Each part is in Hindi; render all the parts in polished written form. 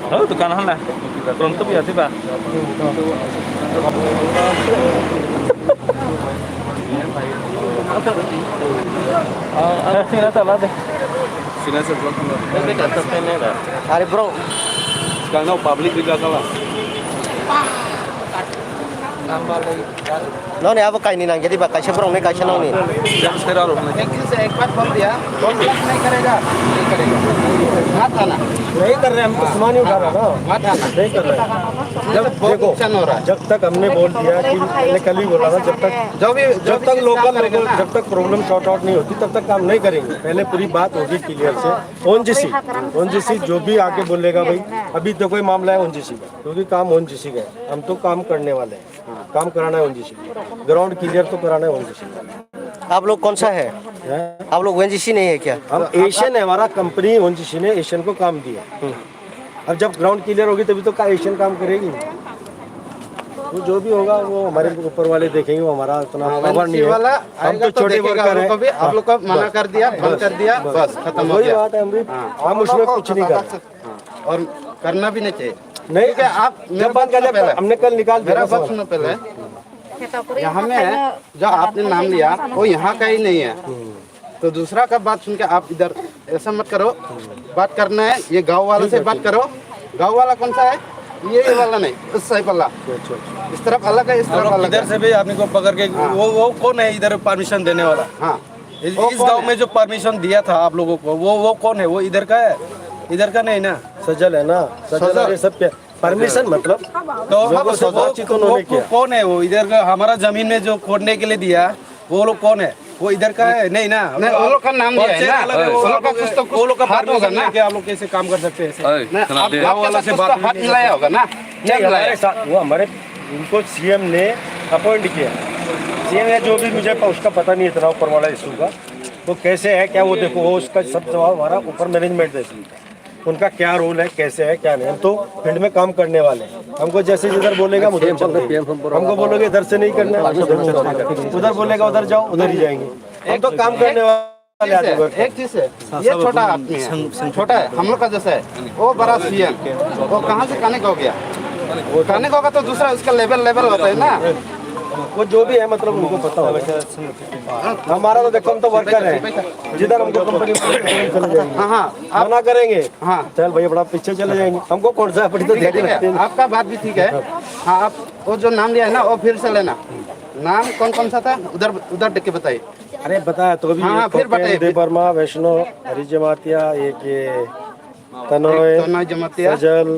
Oh, dukaan lah. Pronto ya tiba. Sini tak ada. Sini sebelah. Hari bro. Sekarang public juga kalah. No ne अब कहीं नहीं ना यदि कैसे बरो ने कैसे ना नहीं Jam sekarang orang. एक दिन से एक बात बोल दिया नहीं करेगा नहीं करेगा मत आना नहीं कर रहे हम तो सामान ही उठा रहे ना मत आना नहीं कर रहे जब बहुत नुकसान हो रहा है जब तक हमने बोल दिया कि मैंने कल ही बोला था जब तक लोकल जब तक प्रॉब्लम सॉर्ट आउट नहीं होती तब तक काम नहीं करेंगे पहले पूरी बात होगी क्लियर से ओनजीसी जो भी आके बोलेगा भाई अभी तो कोई मामला है ओनजीसी का क्योंकि काम ओनजीसी का है हम तो काम करने वाले हैं काम कराना है ओनजीसी ग्राउंड क्लियर तो कराना है ओनजीसी आप लोग कौन सा है आप लोग एनजीसी नहीं है क्या हम एशियन है हमारा कंपनी ओनजीसी ने एशियन को काम दिया अब जब ग्राउंड क्लियर होगी तभी तो एशियन काम करेगी वो जो भी होगा वो हमारे ऊपर वाले देखेंगे वो हमारा उतना खबर नहीं है हम तो छोटे वर्कर हैं आप लोग को मना कर दिया बंद कर दिया बस खत्म हो वही गया बात है हम उसमें कुछ नहीं कर सकते और करना भी नहीं चाहिए नहीं ठीक है आप जब बंद कर दिया हमने कल निकाल मेरा दिया बात सुनो पहले यहाँ में जो आपने नाम लिया वो यहाँ का ही नहीं है तो दूसरा का बात सुन के आप इधर ऐसा मत करो बात करना है ये गांव वाले से बात करो गांव वाला कौन सा है ये वाला नहीं उस साइड वाला इस तरफ अलग है इस तरफ अलग इधर है से भी आपने को पकड़ के वो कौन है इधर परमिशन देने वाला हाँ इस गांव में जो परमिशन दिया था आप लोगों को वो कौन है वो इधर का है इधर का नहीं ना सजल है ना सजल और ये सब क्या परमिशन मतलब लोगों से बातचीत उन्होंने किया कौन है वो इधर का हमारा जमीन में जो खोदने के लिए दिया वो लोग कौन है वो इधर का है नहीं ना नहीं वो लोग का नाम दिया है ना वो लोग का कुछ तो वो लोग का हाथ होगा ना क्या आप लोग कैसे काम कर सकते हैं ऐसे? नहीं, आप गाँव वाला से बात हाथ मिलाया होगा ना क्या नहीं मिलाया हमारे साथ वो हमारे उनको सीएम ने अपॉइंट किया सीएम ने जो भी मुझे उसका पता नहीं इतना ऊपर वाला इशू का वो कैसे है क्या वो देखो वो उसका सब जवाब हमारा ऊपर मैनेजमेंट देती है उनका क्या रोल है कैसे है क्या नहीं हम तो फील्ड में काम करने वाले हैं हमको जैसे जिधर बोलेगा उधर चलेंगे हमको बोलोगे इधर से नहीं करना है उधर बोलेगा उधर जाओ उधर ही जाएंगे हम तो काम करने वाले आदमी हैं। एक चीज है ये छोटा आदमी है छोटा है हम लोग का जैसा है वो बड़ा सीएम वो कहाँ से कनेक्ट हो गया वो कनेक्ट होगा तो दूसरा उसका लेवल होता है ना वो जो भी है मतलब उनको पता होगा हमारा तो देखो हम तो वर्कर है जिधर हमको कंपनी चले जाएंगे हाँ आप ना करेंगे हाँ चल भाई बड़ा पीछे चले जाएंगे हमको कौन सा अपनी तो ठीक ध्यान रखते है हैं आपका बात भी ठीक है हाँ आप वो जो नाम लिया है ना वो फिर से लेना नाम कौन कौन सा था उधर उधर देख के बताइए अरे बताया तो भी हाँ, फिर बताइए। देव वर्मा वैष्णो हरी जमातिया एक ये तनोय तनोय जमातिया सजल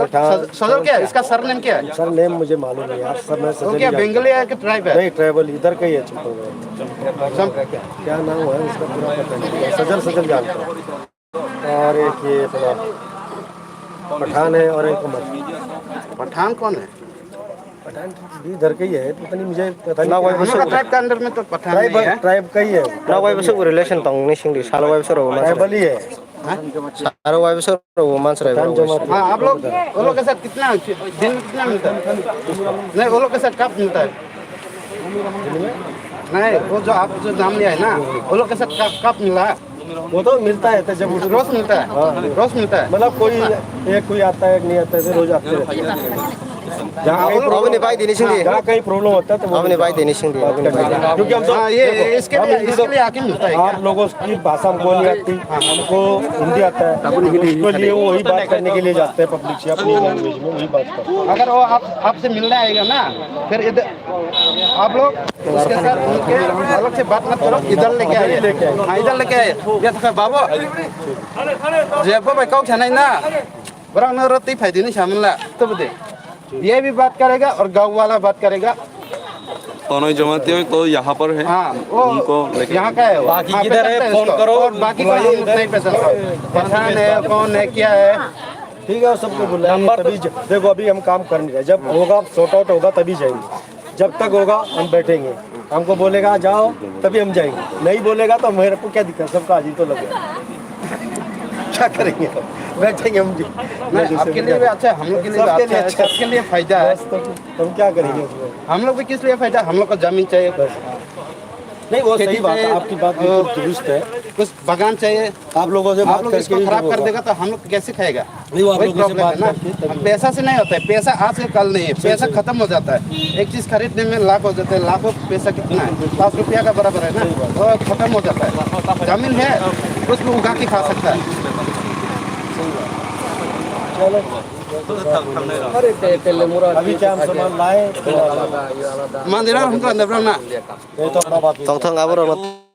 पठान। सजल क्या है इसका सरनेम क्या है सर नेम मुझे मालूम नहीं यार सब मैं वो सजल क्या ही जानता बंगाली है कि ट्राइब हूँ। है नहीं ट्रैवल इधर का ही है चित्तौड़गढ़ क्या नाम है इसका पूरा पता नहीं सजल जानता हूँ और एक ये अपना पठान है और एक उमर पठान कौन है पठान भी इधर का ही है पता नहीं मुझे पता नहीं हम लोग का ट्राइब का अंदर में तो पठान नहीं है ट्राइब का ही है ना वाई बस रिलेशन तंग नहीं सिंगली सालो वाई बस रो ट्राइबल ही है सालो वाई बस रो मानस रो हाँ आप लोग वो लोग के साथ कितना दिन में कितना मिलता है नहीं वो लोग के साथ कब मिलता है नहीं वो जो आप जो नाम लिया है ना वो लोग के साथ कब मिला है वो तो मिलता है जब रोज मिलता है रोज मिलता है मतलब कोई आता है एक नहीं आता है रोज आते रहते हैं जहाँ अपने भाई देने सिंगली जहाँ कहीं प्रॉब्लम होता है तो वो अपने भाई देने सिंगली क्योंकि हम तो हाँ ये इसके लिए आके मिलता है आप लोगों की भाषा हमको नहीं आती हमको हिंदी आता है उसके लिए वो वही बात करने के लिए जाते हैं पब्लिक से अपनी लैंग्वेज में वही बात करते हैं अगर वो आपसे मिलने आएगा ना फिर इधर आप लोग उसके साथ उनके अलग से बात मत करो इधर लेके आइए हाँ इधर लेके आइए ये तो बाबू जेबो भाई कौ खाना ना बड़ा न रोटी फायदे नहीं शामिल ला तो बदे ये भी बात करेगा और गांव वाला बात करेगा तनोय जमातिया तो यहाँ पर है हाँ वो उनको लेके यहाँ का है वो। बाकी हाँ, किधर है, पहचानते हैं फोन उसको। करो। और बाकी का हम नहीं पहचानते पठान है कौन है क्या है ठीक है सबको बुलाएंगे तभी देखो अभी हम काम कर नहीं रहे जब होगा सॉर्ट आउट होगा तभी जाएंगे जब तक होगा हम बैठेंगे हमको बोलेगा जाओ तभी हम जाएंगे नहीं बोलेगा तो मेरे को क्या दिक्कत सबका अजीब तो लगेगा क्या करेंगे बैठेंगे हम नहीं, आपके लिए भी अच्छा है हम लोग के लिए भी सबके अच्छा लिए है अच्छा है। सबके लिए फायदा है बस तो हम क्या करेंगे उसमें हम लोग भी किस लिए फायदा हम लोग को जमीन चाहिए नहीं वो सही खेती बात है पे- आपकी बात बिल्कुल दुरुस्त है कुछ बागान चाहिए, आप लोगों से आप बात लोग करके इसको ही खराब होगा। कर देगा तो हम लोग कैसे खाएगा? नहीं, वो आप वही लोगों से प्रॉब्लम है बात ना। करके तभी- अब पैसा से नहीं होता है, पैसा आज से कल नहीं है, पैसा खत्म हो जाता है। एक चीज खरीदने में लाख हो जाते हैं, लाखों पैसा कितना है? 5 रुपया का बराबर है ना, वो खत्म हो जाता है। जमीन है कुछ भी उगा के खा सकता है। अभी क्या हम सामान लाए? मंदिर हमको अंदर ना ये तो अपना बात Tong tong abro